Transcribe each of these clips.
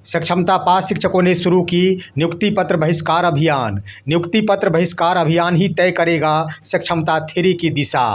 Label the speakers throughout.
Speaker 1: सक्षमता पास शिक्षकों ने शुरू की नियुक्ति पत्र बहिष्कार अभियान। नियुक्ति पत्र बहिष्कार अभियान ही तय करेगा सक्षमता थ्योरी की दिशा।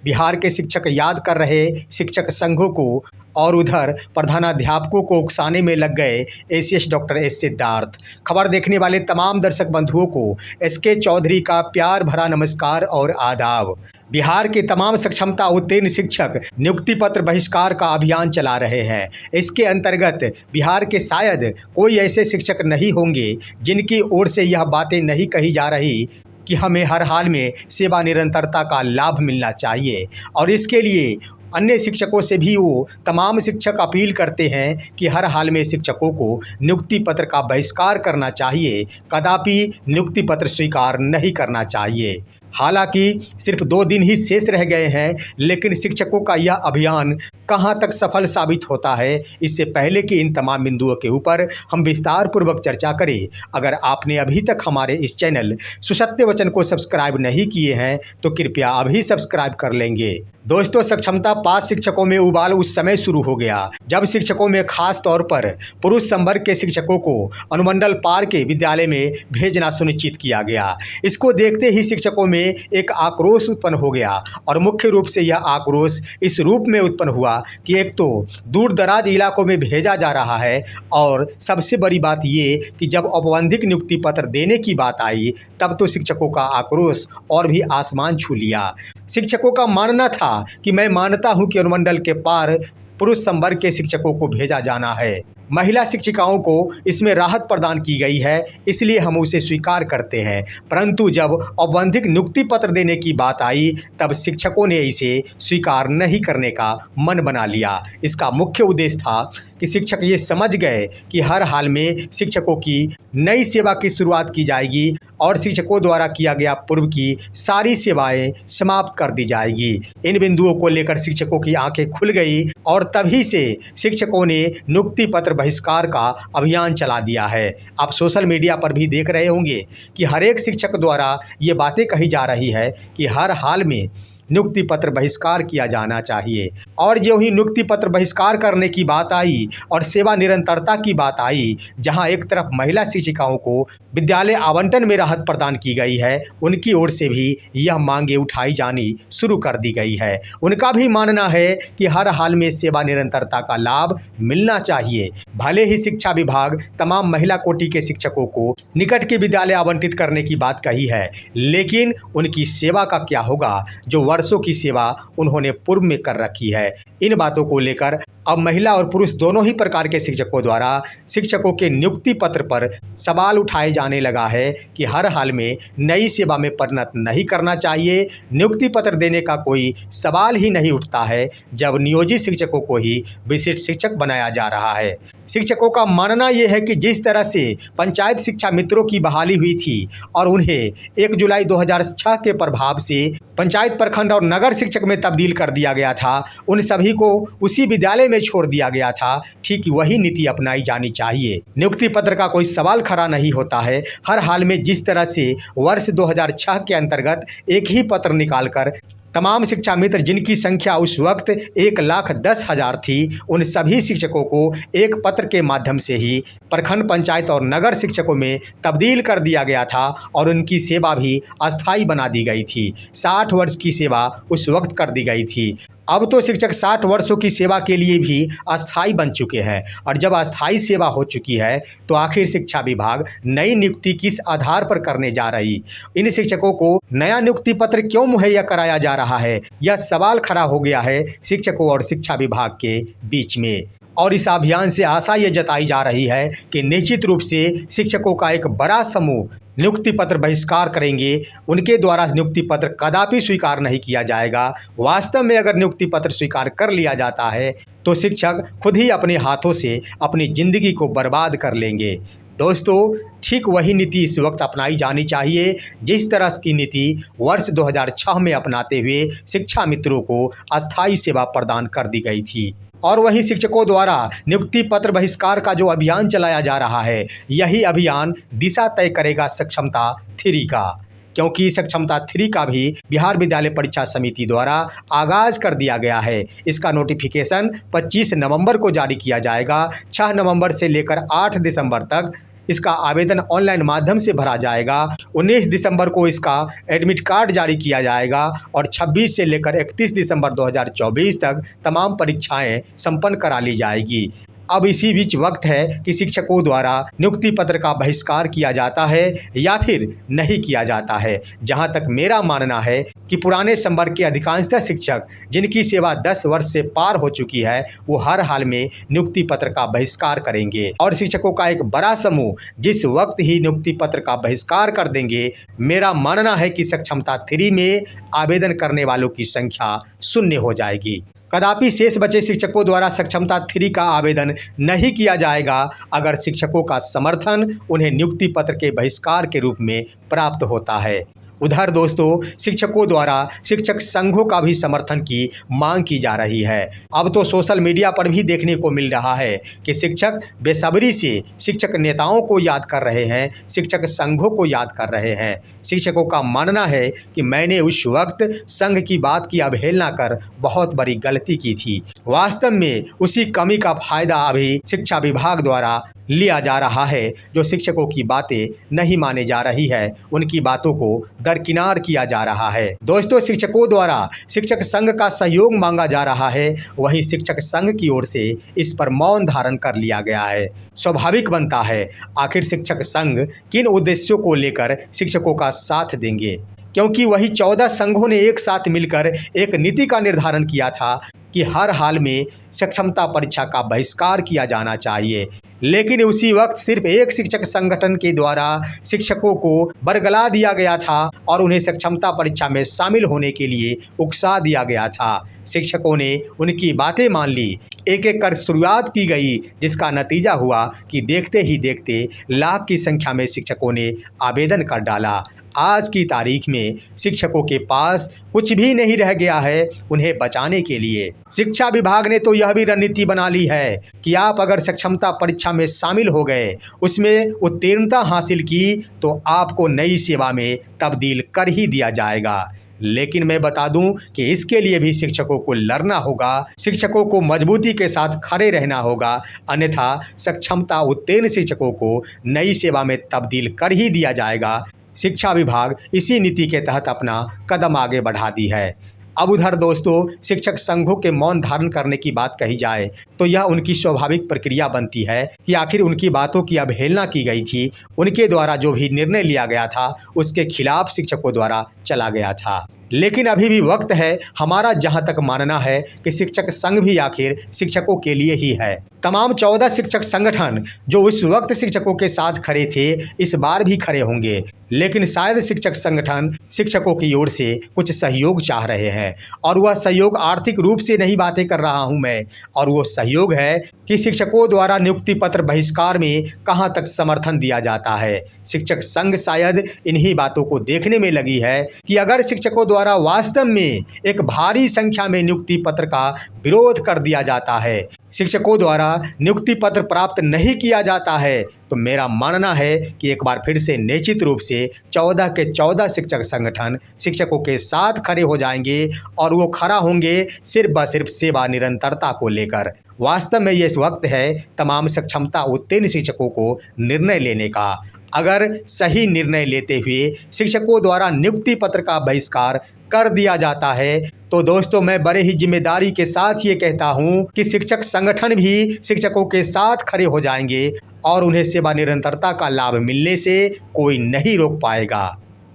Speaker 1: बिहार के शिक्षक याद कर रहे शिक्षक संघों को और उधर प्रधानाध्यापकों को उकसाने में लग गए एसीएस डॉक्टर एस सिद्धार्थ। खबर देखने वाले तमाम दर्शक बंधुओं को एसके चौधरी का प्यार भरा नमस्कार और आदाब। बिहार के तमाम सक्षमता उत्तीर्ण शिक्षक नियुक्ति पत्र बहिष्कार का अभियान चला रहे हैं। इसके अंतर्गत बिहार के शायद कोई ऐसे शिक्षक नहीं होंगे जिनकी ओर से यह बातें नहीं कही जा रही कि हमें हर हाल में सेवा निरंतरता का लाभ मिलना चाहिए। और इसके लिए अन्य शिक्षकों से भी वो तमाम शिक्षक अपील करते हैं कि हर हाल में शिक्षकों को नियुक्ति पत्र का बहिष्कार करना चाहिए, कदापि नियुक्ति पत्र स्वीकार नहीं करना चाहिए। हालांकि सिर्फ 2 दिन ही शेष रह गए हैं, लेकिन शिक्षकों का यह अभियान कहां तक सफल साबित होता है, इससे पहले कि इन तमाम बिंदुओं के ऊपर हम विस्तार पूर्वक चर्चा करें, अगर आपने अभी तक हमारे इस चैनल सुसत्य वचन को सब्सक्राइब नहीं किए हैं तो कृपया अभी सब्सक्राइब कर लेंगे। दोस्तों, सक्षमता पास शिक्षकों में उबाल उस समय शुरू हो गया जब शिक्षकों में खास तौर पर पुरुष संवर्ग के शिक्षकों को अनुमंडल पार के विद्यालय में भेजना सुनिश्चित किया गया। इसको देखते ही शिक्षकों में एक आक्रोश उत्पन्न हो गया और मुख्य रूप से यह आक्रोश इस रूप में उत्पन्न हुआ कि एक तो दूर दराज इलाकों में भेजा जा रहा है और सबसे बड़ी बात ये कि जब औपबंधिक नियुक्ति पत्र देने की बात आई तब तो शिक्षकों का आक्रोश और भी आसमान छू लिया। शिक्षकों का मानना था कि मैं मानता हूं कि अनुमंडल के पार पुरुष संवर्ग के शिक्षकों को भेजा जाना है, महिला शिक्षिकाओं को इसमें राहत प्रदान की गई है, इसलिए हम उसे स्वीकार करते हैं। परंतु जब औपबंधिक नियुक्ति पत्र देने की बात आई तब शिक्षकों ने इसे स्वीकार नहीं करने का मन बना लिया। इसका मुख्य उद्देश्य था कि शिक्षक ये समझ गए कि हर हाल में शिक्षकों की नई सेवा की शुरुआत की जाएगी और शिक्षकों द्वारा किया गया पूर्व की सारी सेवाएं समाप्त कर दी जाएगी। इन बिंदुओं को लेकर शिक्षकों की आंखें खुल गई और तभी से शिक्षकों ने नियुक्ति पत्र बहिष्कार का अभियान चला दिया है। आप सोशल मीडिया पर भी देख रहे होंगे कि हर एक शिक्षक द्वारा ये बातें कही जा रही है कि हर हाल में नियुक्ति पत्र बहिष्कार किया जाना चाहिए। और जो ही नियुक्ति पत्र बहिष्कार करने की बात आई और सेवा निरंतरता की बात आई, जहां एक तरफ महिला शिक्षिकाओं को विद्यालय आवंटन में राहत प्रदान की गई है, उनकी ओर से भी यह मांगे उठाई जानी शुरू कर दी गई है। उनका भी मानना है कि हर हाल में सेवा निरंतरता का लाभ मिलना चाहिए। भले ही शिक्षा विभाग तमाम महिला कोटि के शिक्षकों को निकट के विद्यालय आवंटित करने की बात कही है, लेकिन उनकी सेवा का क्या होगा जो वर्षों की सेवा उन्होंने पूर्व में कर रखी है। इन बातों को लेकर अब महिला और पुरुष दोनों ही प्रकार के शिक्षकों द्वारा शिक्षकों के नियुक्ति पत्र पर सवाल उठाए जाने लगा है कि हर हाल में नई सेवा में परिणत नहीं करना चाहिए। नियुक्ति पत्र देने का कोई सवाल ही नहीं उठता है जब नियोजित शिक्षकों को ही विशिष्ट शिक्षक बनाया जा रहा है। शिक्षकों का मानना यह है कि जिस तरह से पंचायत शिक्षा मित्रों की बहाली हुई थी और उन्हें 1 जुलाई 2006 के प्रभाव से पंचायत प्रखंड और नगर शिक्षक में तब्दील कर दिया गया था, उन सभी को उसी विद्यालय में छोड़ दिया गया था, ठीक वही नीति अपनाई जानी चाहिए। नियुक्ति पत्र का कोई सवाल खड़ा नहीं होता है। हर हाल में जिस तरह से वर्ष 2006 के अंतर्गत एक ही पत्र निकालकर तमाम शिक्षा मित्र, जिनकी संख्या उस वक्त 1,10,000 थी, उन सभी शिक्षकों को एक पत्र के माध्यम से ही प्रखंड, पंचायत और नगर शिक्षकों में तब्दील कर दिया गया था और उनकी सेवा भी अस्थायी बना दी गई थी। 60 वर्ष की सेवा उस वक्त कर दी गई थी। अब तो शिक्षक 60 वर्षों की सेवा के लिए भी अस्थायी बन चुके हैं और जब अस्थायी सेवा हो चुकी है तो आखिर शिक्षा विभाग नई नियुक्ति किस आधार पर करने जा रही, इन शिक्षकों को नया नियुक्ति पत्र क्यों मुहैया कराया जा रहा है, यह सवाल खड़ा हो गया है शिक्षकों और शिक्षा विभाग के बीच में। और इस अभियान से आशा ये जताई जा रही है कि निश्चित रूप से शिक्षकों का एक बड़ा समूह नियुक्ति पत्र बहिष्कार करेंगे। उनके द्वारा नियुक्ति पत्र कदापि स्वीकार नहीं किया जाएगा। वास्तव में अगर नियुक्ति पत्र स्वीकार कर लिया जाता है तो शिक्षक खुद ही अपने हाथों से अपनी जिंदगी को बर्बाद कर लेंगे। दोस्तों, ठीक वही नीति इस वक्त अपनाई जानी चाहिए जिस तरह की नीति वर्ष 2006 में अपनाते हुए शिक्षा मित्रों को अस्थायी सेवा प्रदान कर दी गई थी। और वहीं शिक्षकों द्वारा नियुक्ति पत्र बहिष्कार का जो अभियान चलाया जा रहा है, यही अभियान दिशा तय करेगा सक्षमता थ्योरी का, क्योंकि सक्षमता 3 का भी बिहार विद्यालय परीक्षा समिति द्वारा आगाज कर दिया गया है। इसका नोटिफिकेशन 25 नवंबर को जारी किया जाएगा। 6 नवंबर से लेकर 8 दिसंबर तक इसका आवेदन ऑनलाइन माध्यम से भरा जाएगा। 19 दिसंबर को इसका एडमिट कार्ड जारी किया जाएगा और 26 से लेकर 31 दिसंबर 2024 तक तमाम परीक्षाएं संपन्न करा ली जाएगी। अब इसी बीच वक्त है कि शिक्षकों द्वारा नियुक्ति पत्र का बहिष्कार किया जाता है या फिर नहीं किया जाता है। जहां तक मेरा मानना है कि पुराने संवर्ग के अधिकांशतः शिक्षक जिनकी सेवा 10 वर्ष से पार हो चुकी है, वो हर हाल में नियुक्ति पत्र का बहिष्कार करेंगे और शिक्षकों का एक बड़ा समूह जिस वक्त ही नियुक्ति पत्र का बहिष्कार कर देंगे, मेरा मानना है कि सक्षमता 3 में आवेदन करने वालों की संख्या शून्य हो जाएगी। कदापि शेष बचे शिक्षकों द्वारा सक्षमता 3 का आवेदन नहीं किया जाएगा अगर शिक्षकों का समर्थन उन्हें नियुक्ति पत्र के बहिष्कार के रूप में प्राप्त होता है। उधर दोस्तों, शिक्षकों द्वारा शिक्षक संघों का भी समर्थन की मांग की जा रही है। अब तो सोशल मीडिया पर भी देखने को मिल रहा है कि शिक्षक बेसब्री से शिक्षक नेताओं को याद कर रहे हैं, शिक्षक संघों को याद कर रहे हैं। शिक्षकों का मानना है कि मैंने उस वक्त संघ की बात की अवहेलना कर बहुत बड़ी गलती की थी। वास्तव में उसी कमी का फायदा अभी शिक्षा विभाग द्वारा लिया जा रहा है। जो शिक्षकों की बातें नहीं माने जा रही है, उनकी बातों को दरकिनार किया जा रहा है। दोस्तों, शिक्षकों द्वारा शिक्षक संघ का सहयोग मांगा जा रहा है, वहीं शिक्षक संघ की ओर से इस पर मौन धारण कर लिया गया है। स्वाभाविक बनता है, आखिर शिक्षक संघ किन उद्देश्यों को लेकर शिक्षकों का साथ देंगे, क्योंकि वही 14 संघों ने एक साथ मिलकर एक नीति का निर्धारण किया था कि हर हाल में सक्षमता परीक्षा का बहिष्कार किया जाना चाहिए। लेकिन उसी वक्त सिर्फ एक शिक्षक संगठन के द्वारा शिक्षकों को बरगला दिया गया था और उन्हें सक्षमता परीक्षा में शामिल होने के लिए उकसा दिया गया था। शिक्षकों ने उनकी बातें मान ली, एक एक कर शुरुआत की गई, जिसका नतीजा हुआ कि देखते ही देखते लाख की संख्या में शिक्षकों ने आवेदन कर डाला। आज की तारीख में शिक्षकों के पास कुछ भी नहीं रह गया है उन्हें बचाने के लिए। शिक्षा विभाग ने तो यह भी रणनीति बना ली है कि आप अगर सक्षमता परीक्षा में शामिल हो गए, उसमें उत्तीर्णता हासिल की, तो आपको नई सेवा में तब्दील कर ही दिया जाएगा। लेकिन मैं बता दूं कि इसके लिए भी शिक्षकों को लड़ना होगा, शिक्षकों को मजबूती के साथ खड़े रहना होगा, अन्यथा सक्षमता उत्तीर्ण शिक्षकों को नई सेवा में तब्दील कर ही दिया जाएगा। शिक्षा विभाग इसी नीति के तहत अपना कदम आगे बढ़ा दी है। अब उधर दोस्तों, शिक्षक संघों के मौन धारण करने की बात कही जाए तो यह उनकी स्वाभाविक प्रक्रिया बनती है कि आखिर उनकी बातों की अवहेलना की गई थी, उनके द्वारा जो भी निर्णय लिया गया था उसके खिलाफ शिक्षकों द्वारा चला गया था। लेकिन अभी भी वक्त है, हमारा जहां तक मानना है कि शिक्षक संघ भी आखिर शिक्षकों के लिए ही है। तमाम 14 शिक्षक संगठन जो उस वक्त शिक्षकों के साथ खड़े थे, इस बार भी खड़े होंगे, लेकिन शायद शिक्षक संगठन शिक्षकों की ओर से कुछ सहयोग चाह रहे हैं और वह सहयोग आर्थिक रूप से नहीं बातें कर रहा हूं मैं, और वो सहयोग है कि शिक्षकों द्वारा नियुक्ति पत्र बहिष्कार में कहां तक समर्थन दिया जाता है। शिक्षक संघ शायद इन्हीं बातों को देखने में लगी है कि अगर शिक्षकों द्वारा वास्तव में एक भारी संख्या में नियुक्ति पत्र का विरोध कर दिया जाता है, शिक्षकों द्वारा नियुक्ति पत्र प्राप्त नहीं किया जाता है, तो मेरा मानना है कि एक बार फिर से निश्चित रूप से 14 के 14 शिक्षक संगठन शिक्षकों के साथ खड़े हो जाएंगे और वो खड़ा होंगे सिर्फ व सिर्फ सेवा निरंतरता को लेकर। वास्तव में ये वक्त है तमाम सक्षमता उत्तीर्ण शिक्षकों को निर्णय लेने का। अगर सही निर्णय लेते हुए शिक्षकों द्वारा नियुक्ति पत्र का बहिष्कार कर दिया जाता है, तो दोस्तों मैं बड़े ही जिम्मेदारी के साथ ये कहता हूँ कि शिक्षक संगठन भी शिक्षकों के साथ खड़े हो जाएंगे और उन्हें सेवा निरंतरता का लाभ मिलने से कोई नहीं रोक पाएगा।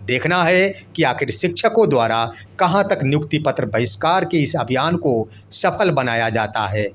Speaker 1: देखना है कि आखिर शिक्षकों द्वारा कहाँ तक नियुक्ति पत्र बहिष्कार के इस अभियान को सफल बनाया जाता है।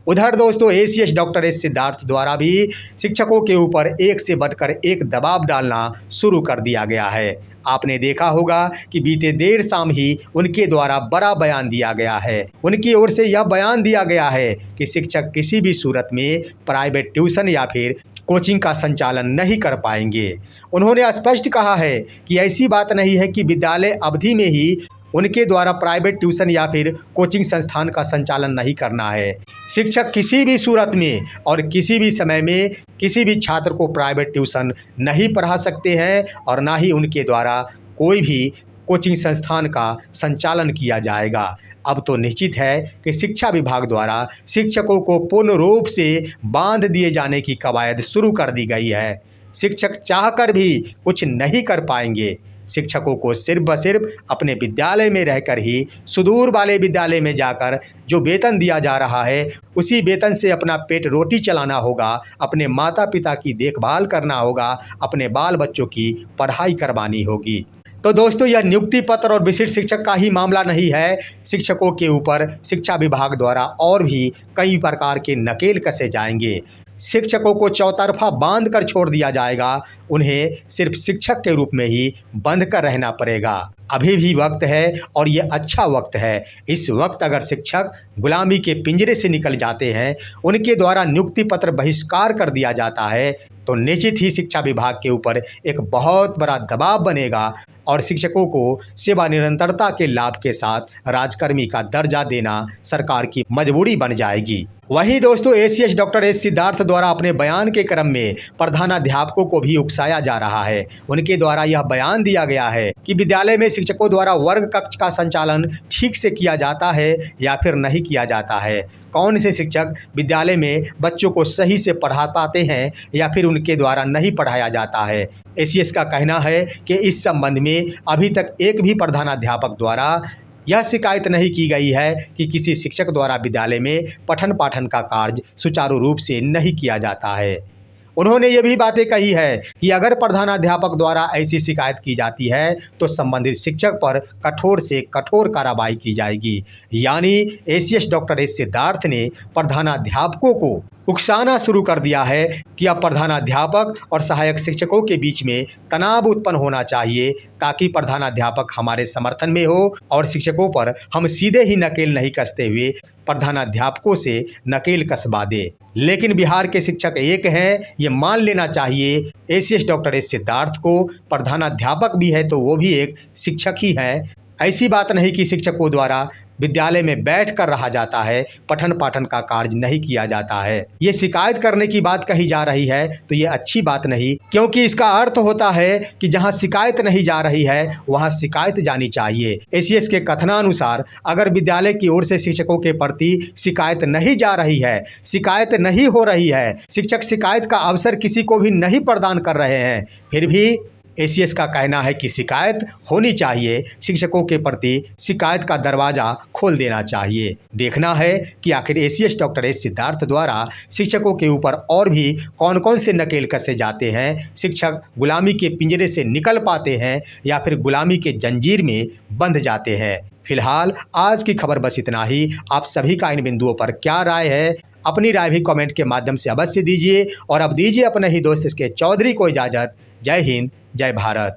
Speaker 1: उधर दोस्तों, एसीएस डॉक्टर एस सिद्धार्थ द्वारा भी शिक्षकों के ऊपर एक से बढ़कर एक दबाव डालना शुरू कर दिया गया है। आपने देखा होगा कि बीते देर शाम ही उनके द्वारा बड़ा बयान दिया गया है। उनकी ओर से यह बयान दिया गया है कि शिक्षक किसी भी सूरत में प्राइवेट ट्यूशन या फिर कोचिंग का संचालन नहीं कर पाएंगे। उन्होंने स्पष्ट कहा है कि ऐसी बात नहीं है कि विद्यालय अवधि में ही उनके द्वारा प्राइवेट ट्यूशन या फिर कोचिंग संस्थान का संचालन नहीं करना है। शिक्षक किसी भी सूरत में और किसी भी समय में किसी भी छात्र को प्राइवेट ट्यूशन नहीं पढ़ा सकते हैं और ना ही उनके द्वारा कोई भी कोचिंग संस्थान का संचालन किया जाएगा। अब तो निश्चित है कि शिक्षा विभाग द्वारा शिक्षकों को पूर्ण रूप से बांध दिए जाने की कवायद शुरू कर दी गई है। शिक्षक चाहकर भी कुछ नहीं कर पाएंगे। शिक्षकों को सिर्फ व सिर्फ अपने विद्यालय में रहकर ही सुदूर वाले विद्यालय में जाकर जो वेतन दिया जा रहा है उसी वेतन से अपना पेट रोटी चलाना होगा, अपने माता पिता की देखभाल करना होगा, अपने बाल बच्चों की पढ़ाई करवानी होगी। तो दोस्तों, यह नियुक्ति पत्र और विशिष्ट शिक्षक का ही मामला नहीं है। शिक्षकों के ऊपर शिक्षा विभाग द्वारा और भी कई प्रकार के नकेल कसे जाएंगे। शिक्षकों को चौतरफा बांध कर छोड़ दिया जाएगा। उन्हें सिर्फ शिक्षक के रूप में ही बंध कर रहना पड़ेगा। अभी भी वक्त है और ये अच्छा वक्त है। इस वक्त अगर शिक्षक गुलामी के पिंजरे से निकल जाते हैं, उनके द्वारा नियुक्ति पत्र बहिष्कार कर दिया जाता है, तो निश्चित ही शिक्षा विभाग के ऊपर एक बहुत बड़ा दबाव बनेगा और शिक्षकों को सेवा निरंतरता के लाभ के साथ राजकर्मी का दर्जा देना सरकार की मजबूरी बन जाएगी। वहीं दोस्तों, एसीएस डॉक्टर एस सिद्धार्थ द्वारा अपने बयान के क्रम में प्रधानाध्यापकों को भी उकसाया जा रहा है। उनके द्वारा यह बयान दिया गया है कि विद्यालय में शिक्षकों द्वारा वर्ग कक्ष का संचालन ठीक से किया जाता है या फिर नहीं किया जाता है। कौन से शिक्षक विद्यालय में बच्चों को सही से पढ़ा पाते हैं या फिर उनके द्वारा नहीं पढ़ाया जाता है। एसीएस का कहना है कि इस संबंध में अभी तक एक भी प्रधानाध्यापक द्वारा यह शिकायत नहीं की गई है कि किसी शिक्षक द्वारा विद्यालय में पठन पाठन का कार्य सुचारू रूप से नहीं किया जाता है। उन्होंने ये भी बातें कही है कि अगर प्रधानाध्यापक द्वारा ऐसी शिकायत की जाती है तो संबंधित शिक्षक पर कठोर से कठोर कार्रवाई की जाएगी। यानी एसीएस डॉक्टर एस सिद्धार्थ ने प्रधानाध्यापकों को उकसाना शुरू कर दिया है कि अब प्रधानाध्यापक और सहायक शिक्षकों के बीच में तनाव उत्पन्न होना चाहिए ताकि प्रधानाध्यापक हमारे समर्थन में हो और शिक्षकों पर हम सीधे ही नकेल नहीं कसते हुए प्रधानाध्यापकों से नकेल कसवा दे। लेकिन बिहार के शिक्षक एक हैं, ये मान लेना चाहिए। एसीएस डॉक्टर एस सिद्धार्थ को प्रधानाध्यापक भी है तो वो भी एक शिक्षक ही है। ऐसी बात नहीं कि शिक्षकों द्वारा विद्यालय में बैठ कर रहा जाता है, पठन पाठन का कार्य नहीं किया जाता है। ये शिकायत करने की बात कही जा रही है तो ये अच्छी बात नहीं, क्योंकि इसका अर्थ होता है कि जहां शिकायत नहीं जा रही है वहां शिकायत जानी चाहिए। एसीएस के कथनानुसार अगर विद्यालय की ओर से शिक्षकों के प्रति शिकायत नहीं जा रही है, शिकायत नहीं हो रही है, शिक्षक शिकायत का अवसर किसी को भी नहीं प्रदान कर रहे हैं, फिर भी एसीएस का कहना है कि शिकायत होनी चाहिए। शिक्षकों के प्रति शिकायत का दरवाज़ा खोल देना चाहिए। देखना है कि आखिर एसीएस डॉक्टर एस सिद्धार्थ द्वारा शिक्षकों के ऊपर और भी कौन कौन से नकेल कसे जाते हैं। शिक्षक गुलामी के पिंजरे से निकल पाते हैं या फिर गुलामी के जंजीर में बंध जाते हैं। फिलहाल आज की खबर बस इतना ही। आप सभी का इन बिंदुओं पर क्या राय है, अपनी राय भी कमेंट के माध्यम से अवश्य दीजिए और अब दीजिए अपने ही दोस्त इसके चौधरी को इजाज़त। जय हिंद, जय भारत।